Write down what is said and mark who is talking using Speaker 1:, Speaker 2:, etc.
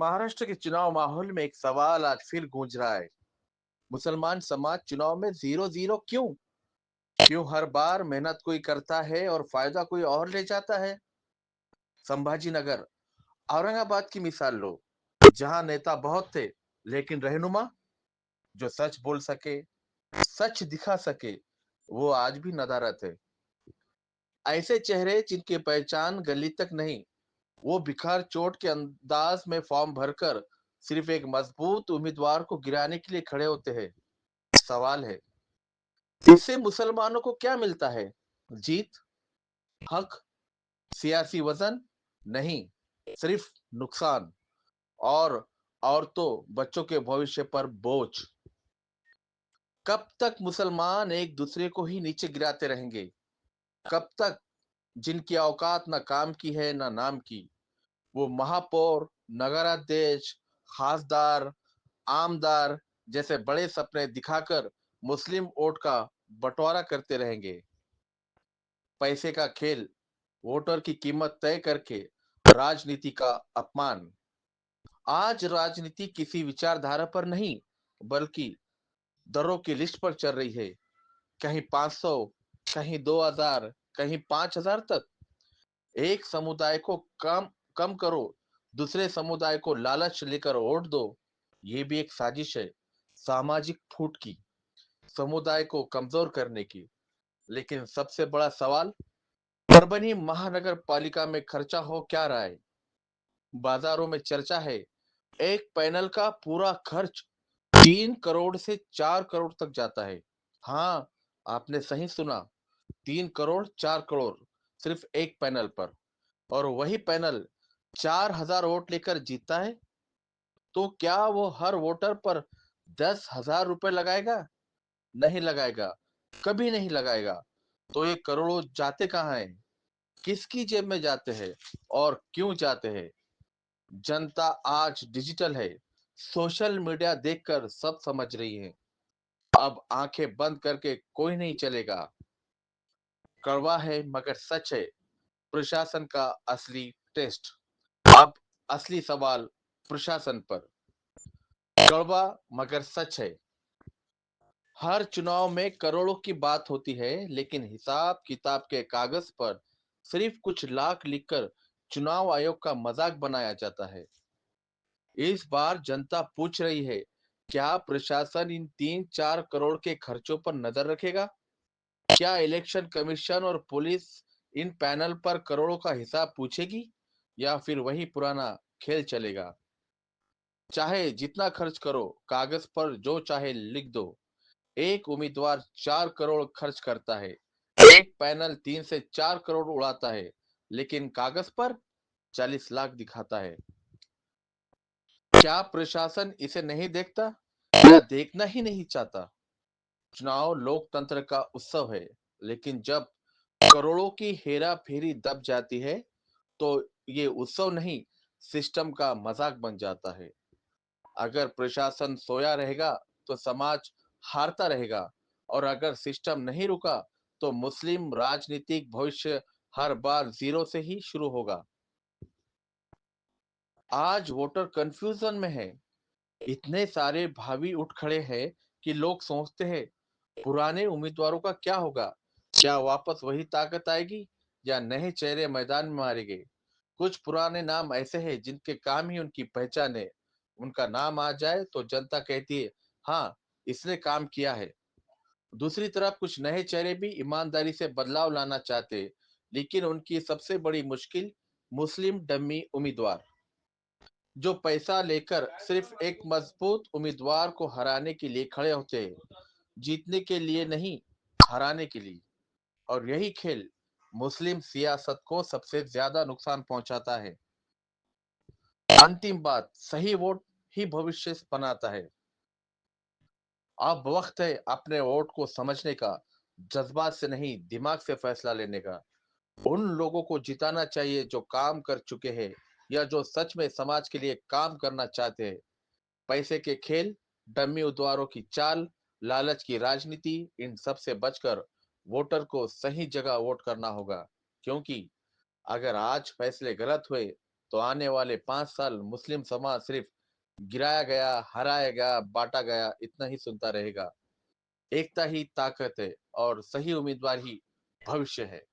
Speaker 1: महाराष्ट्र के चुनाव माहौल में एक सवाल आज फिर गूंज रहा है। मुसलमान समाज चुनाव में जीरो जीरो क्यों? क्यों हर बार मेहनत कोई करता है और फायदा कोई और ले जाता है? संभाजीनगर, औरंगाबाद की मिसाल लो, जहां नेता बहुत थे, लेकिन रहनुमा जो सच बोल सके, सच दिखा सके, वो आज भी नदारत है। ऐसे चेहरे जिनकी पहचान गली तक नहीं, वो बिखार चोट के अंदाज में फॉर्म भरकर सिर्फ एक मजबूत उम्मीदवार को गिराने के लिए खड़े होते हैं। सवाल है, इससे मुसलमानों को क्या मिलता है? जीत, हक, सियासी वजन? नहीं, सिर्फ नुकसान। और औरतों, बच्चों के भविष्य पर बोझ। कब तक मुसलमान एक दूसरे को ही नीचे गिराते रहेंगे? कब तक जिनकी औकात न काम की है न नाम की, वो महापौर, नगराध्यक्ष, खासदार, आमदार जैसे बड़े सपने दिखाकर मुस्लिम वोट का बंटवारा करते रहेंगे? पैसे का खेल, वोटर की कीमत तय करके राजनीति का अपमान। आज राजनीति किसी विचारधारा पर नहीं, बल्कि दरों की लिस्ट पर चल रही है। कहीं 500, कहीं 2000, कहीं 5000 तक। एक समुदाय को कम कम करो, दूसरे समुदाय को लालच लेकर वोट दो। ये भी एक साजिश है, सामाजिक फूट की, समुदाय को कमजोर करने की। लेकिन सबसे बड़ा सवाल, परभनी महानगर पालिका में खर्चा हो क्या रहा है? बाजारों में चर्चा है, एक पैनल का पूरा खर्च 3 करोड़ से 4 करोड़ तक जाता है। हाँ, आपने सही सुना, 3 करोड़ 4 करोड़, सिर्फ एक पैनल पर। और वही पैनल 4000 वोट लेकर जीतता है। तो क्या वो हर वोटर पर 10,000 रुपए लगाएगा? नहीं लगाएगा, कभी नहीं लगाएगा। तो ये करोड़ों जाते कहाँ हैं? किसकी जेब में जाते हैं? और क्यों जाते हैं? जनता आज डिजिटल है, सोशल मीडिया देखकर सब समझ रही है। अब आंखें बंद करके कोई नहीं चलेगा। कड़वा है मगर सच है, प्रशासन का असली टेस्ट। अब असली सवाल प्रशासन पर। कड़वा मगर सच है, हर चुनाव में करोड़ों की बात होती है, लेकिन हिसाब किताब के कागज पर सिर्फ कुछ लाख लिखकर चुनाव आयोग का मजाक बनाया जाता है। इस बार जनता पूछ रही है, क्या प्रशासन इन 3-4 करोड़ के खर्चों पर नजर रखेगा? क्या इलेक्शन कमीशन और पुलिस इन पैनल पर करोड़ों का हिसाब पूछेगी? या फिर वही पुराना खेल चलेगा, चाहे जितना खर्च करो, कागज पर जो चाहे लिख दो। एक उम्मीदवार 4 करोड़ खर्च करता है, एक पैनल 3 से 4 करोड़ उड़ाता है, लेकिन कागज पर 40 लाख दिखाता है। क्या प्रशासन इसे नहीं देखता या देखना ही नहीं चाहता? चुनाव लोकतंत्र का उत्सव है, लेकिन जब करोड़ों की हेरा फेरी दब जाती है, तो ये उत्सव नहीं, सिस्टम का मजाक बन जाता है। अगर प्रशासन सोया रहेगा तो समाज हारता रहेगा, और अगर सिस्टम नहीं रुका तो मुस्लिम राजनीतिक भविष्य हर बार जीरो से ही शुरू होगा। आज वोटर कंफ्यूजन में है। इतने सारे भावी उठ खड़े हैं कि लोग सोचते हैं, पुराने उम्मीदवारों का क्या होगा? क्या वापस वही ताकत आएगी या नए चेहरे मैदान में मारेंगे? कुछ पुराने नाम ऐसे हैं जिनके काम ही उनकी पहचान है। उनका नाम आ जाए तो जनता कहती है, हाँ, इसने काम किया है। दूसरी तरफ कुछ नए चेहरे भी ईमानदारी से बदलाव लाना चाहते हैं, लेकिन उनकी सबसे बड़ी मुश्किल मुस्लिम डम्मी उम्मीदवार, जो पैसा लेकर सिर्फ एक मजबूत उम्मीदवार को हराने के लिए खड़े होते हैं, जीतने के लिए नहीं, हराने के लिए। और यही खेल मुस्लिम सियासत को सबसे ज्यादा नुकसान पहुंचाता है। अंतिम बात, सही वोट ही भविष्य बनाता है। अब वक्त है अपने वोट को समझने का, जज्बात से नहीं, दिमाग से फैसला लेने का। उन लोगों को जिताना चाहिए जो काम कर चुके हैं या जो सच में समाज के लिए काम करना चाहते हैं। पैसे के खेल, डमी उम्मीदवारों की चाल, लालच की राजनीति, इन सब से बचकर वोटर को सही जगह वोट करना होगा। क्योंकि अगर आज फैसले गलत हुए तो आने वाले 5 साल मुस्लिम समाज सिर्फ गिराया गया, हराया गया, बाँटा गया इतना ही सुनता रहेगा। एकता ही ताकत है और सही उम्मीदवार ही भविष्य है।